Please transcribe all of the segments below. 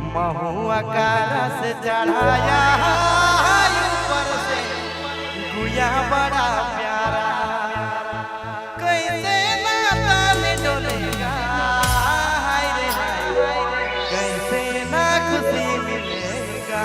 महुआ का रस चढ़ाया ऊपर से गुया बड़ा प्यारा कैसे ना ताल डोलेगा हाय रे हाय कैसे ना खुशी मिलेगा।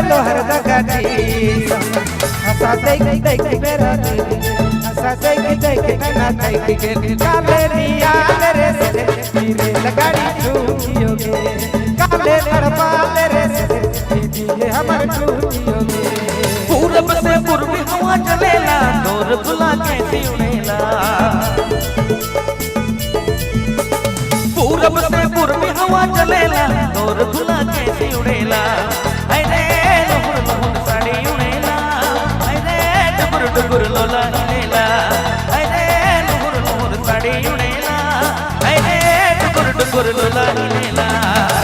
लोहर दगड़ी हसा देख देख मेरा दिल हसा देख देख ना देख के काले लिया रे से मेरे लगाड़ी छूटियोगे काले लड़पाल रे से ये हमर छूटियोगे। पूरब से पूर्वी हवा चलेला नूर भुला कैसी उड़ेला पूरब से पूर्वी हवा चलेला नूर भुला कैसी उड़ेला डुगुर लोला नीला अरे डुगुर डुगुर साड़ी उड़ेला अरे डुगुर डुगुर लोला नीला।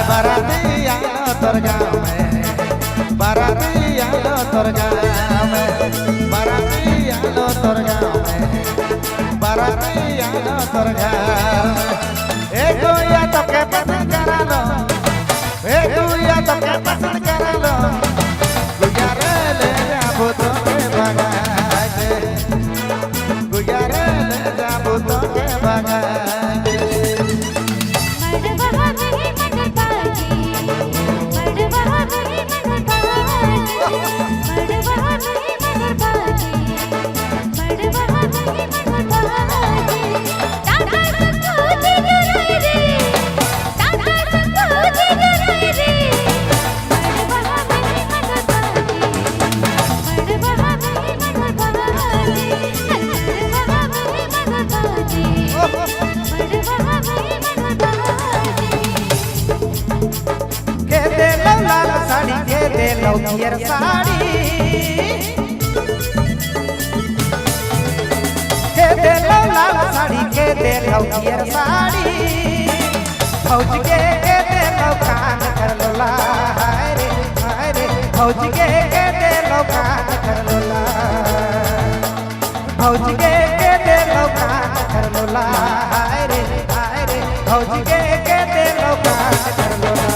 बाराती आलो तोर गाँव में बाराती आलो तोर गाँव में बाराती आलो तोर गाँव में बाराती आलो तोर गाँव में एक या तो के पसंद करा लो एक या तो के पसंद करा लो गुजारे ले जाबो तो के बगा गुजारे ले जाबो तो के बगा लौकियर साड़ी के दे लाल साड़ी के दे लौकियर साड़ी फौज के दे लौकान कर लोला हाय रे फौज के दे लौकान कर लोला फौज के दे लौकान कर लोला हाय रे फौज के दे लौकान कर लोला।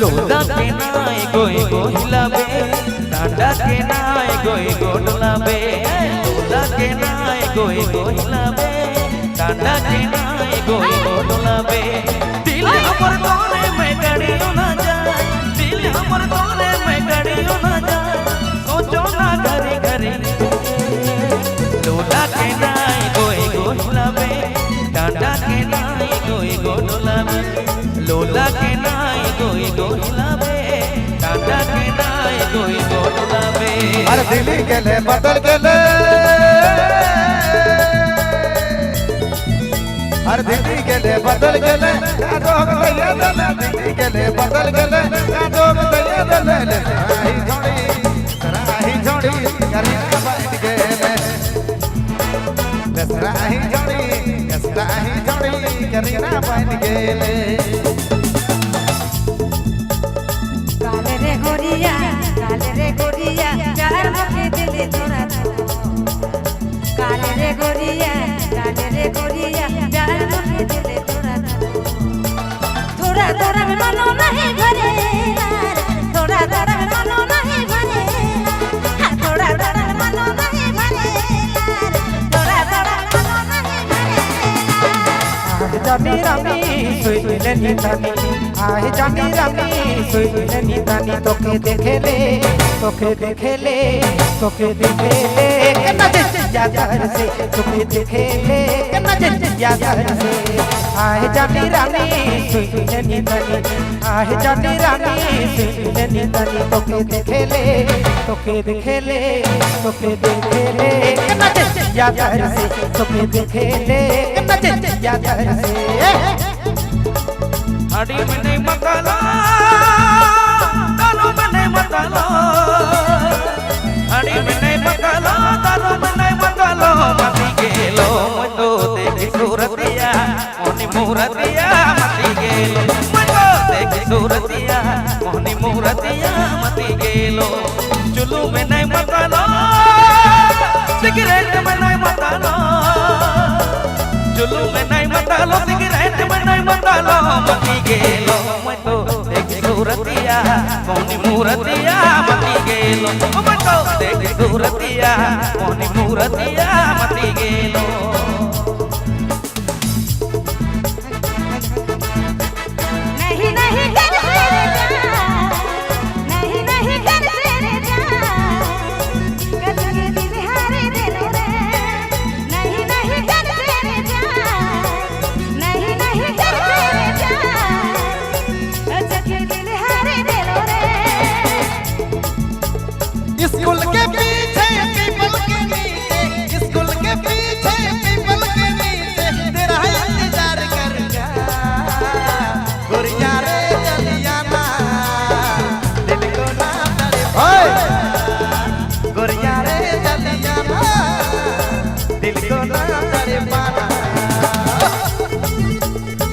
लोदा के नाय गोई गो हिलाबे डांडा के नाय गोई गो डोलाबे लोदा के नाय गोई गो हिलाबे डांडा के नाय गोई गो डोलाबे दिल हमर तोरे में गड़ियो ना जाए दिल हमर तोरे में गड़ियो ना जाए सोचो ना घरे घरे लोदा के नाय गोई गो हिलाबे डांडा के नाय गोई गो डोलाबे लोदा के नाय गोई गो हिलाबे डांडा के नाय गोई गो डोलाबे। अरे दिल्ली गेले बदल गेले अरे दिल्ली गेले बदल गेले रोग लैया दिल्ली गेले बदल गेले कादो में दले दले सराही जोड़ी करिना बैठ गेले सराही जोड़ी करिना बैठ गेले काले रे गोरिया चार मुखे दिले तोरा काले रे गोरिया चार मुखे दिले तोरा थोड़ा मनो नहीं भरे थोड़ा मनो नहीं भरे थोड़ा मनो नहीं भरे थोड़ा मनो नहीं भरे जानी रानी सोइले नीतानी आए जानी रानी सोइले नीतानी तोके देखेले कन्ना जज्जा घर से तोके देखेले कन्ना जज्जा घर से आए जानी रानी सोइले नीतानी आए जानी रानी सोइले नीतानी तोके देखेले कन्ना जज्जा घर से तोके देखेले कन्ना जज्जा घर से अड़ी में नहीं मकाला दारू में नहीं मकाला अड़ी में नहीं मकाला दारू में नहीं मकाला मती गेलो मुझको देखी सूरतिया मोनी मूरतिया मती गेलो मुझको देखी सूरतिया मोनी मूरतिया मती गेलो चुल्लू में नहीं मकाला सिगरेट में नहीं मकाला चुल्लू में नहीं मकालो सिगरेट में नहीं मकालो मती गेलो मुझको देखी सूरतिया मोनी मूरतिया मती गेलो मुझको देखी सूरतिया मोनी मूरतिया मती गेलो नहीं कर तेरे नहीं कर तेरे कलगे दिल हारे दिल रे नहीं कर तेरे नहीं कर तेरे अच्छा के दिल हारे दिल रे स्कूल के पीछे पीपल के नीचे स्कूल के पीछे पीपल के नीचे तेरा इंतजार करूंगा गोरिया रे जलियाना दिल को ना तड़पाए गोरिया रे जलियाना दिल को ना तड़पाना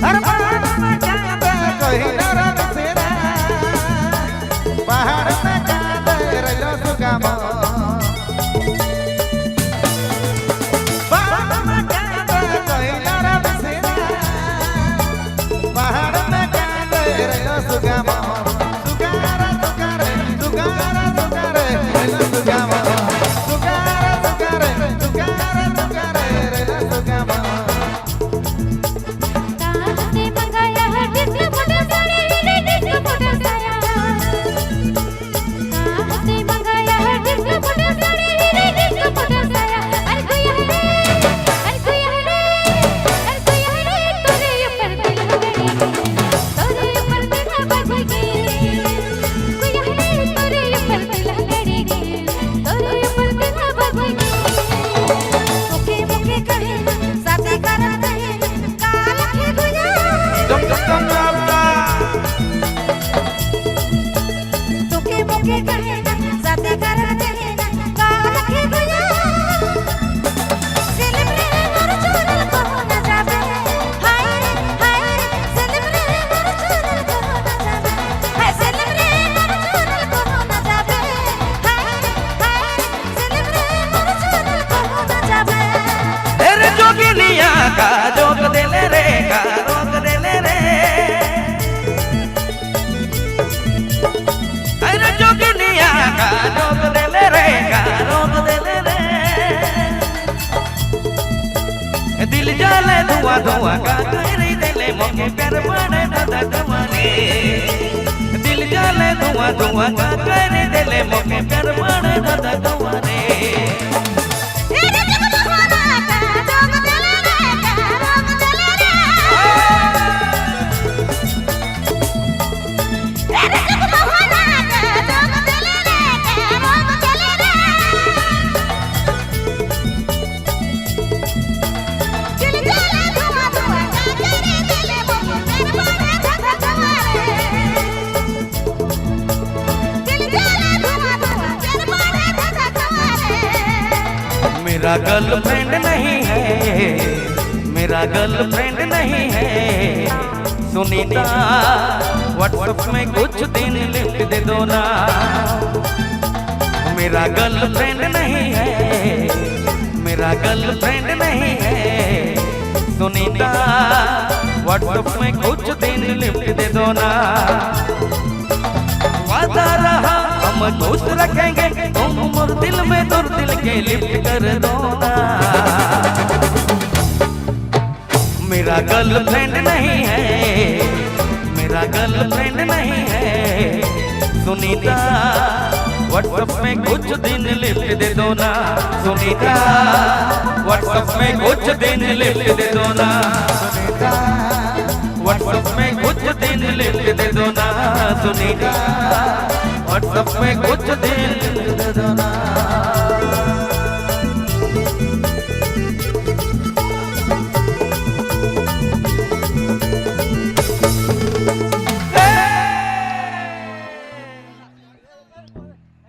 हर बार मचाता कोई नरम सेना पहाड़ में कांदे रलो सुगमा पहाड़ में कांदे कोई नरम सेना पहाड़ में कांदे रलो सुगमा सुगारा रलो सुगमा सुगारा रलो सुगमा ताने मंगाया है डिस्को मोटर साया डिस्को मोटर साया ताने मंगाया है डिस्को मोटर साया डिस्को मोटर साया अरे कोई है तोरे ऊपर दिल गई तोरे ऊपर दिल बज गई कोई है तोरे ऊपर दिल लड़ी गई तोरे ऊपर दिल बज गई मुके कहे साथे करत है काल के गुजा तुके मुके कहे साथे करत है काल के गुजा सेलिब्रे मोर चोरल को न जाबे हाय रे सेलिब्रे मोर चोरल को न जाबे हाय सेलिब्रे मोर चोरल को न जाबे हाय सेलिब्रे मोर चोरल को न जाबे तेरे जोगिनिया का जोग देले रे का रोग देले रे तेरे जोगिनिया का जोग देले रे का रोग देले रे दिल जाले धुआं का करी देले मोके प्यार बड़े दादा कमाने दिल जाले धुआं का करी देले मोके प्यार बड़े दादा कमाने तेरे जब बहाना का जोग चले रे का रोग चले रे तेरे जब बहाना का जोग चले रे का रोग चले रे दिल जाले धुआं का करे दिले वो कर बड़े दादा तुम्हारे मेरा गर्लफ्रेंड नहीं है, मेरा गर्लफ्रेंड नहीं है सुनीता, व्हाट्सएप में कुछ दिन लिफ्ट दे दो ना। मेरा गर्लफ्रेंड नहीं है, मेरा गर्लफ्रेंड नहीं है सुनीता, व्हाट्सएप में कुछ दिन लिफ्ट दे दो ना। वादा रहा हम दोस्त रखेंगे, तुम मोर दिल में दूर दिल के लिफ्ट कर दो ना। मेरा गर्लफ्रेंड नहीं है, मेरा गर्लफ्रेंड नहीं है सुनीता, व्हाट्सएप में कुछ दिन लिफ्ट दे दो ना। सुनीता, व्हाट्सएप में कुछ दिन लिफ्ट दे दो ना। सुनीता, व्हाट्सएप में कुछ दिन लिफ्ट दे दो ना। सुनीता, व्हाट्सएप में कुछ दिन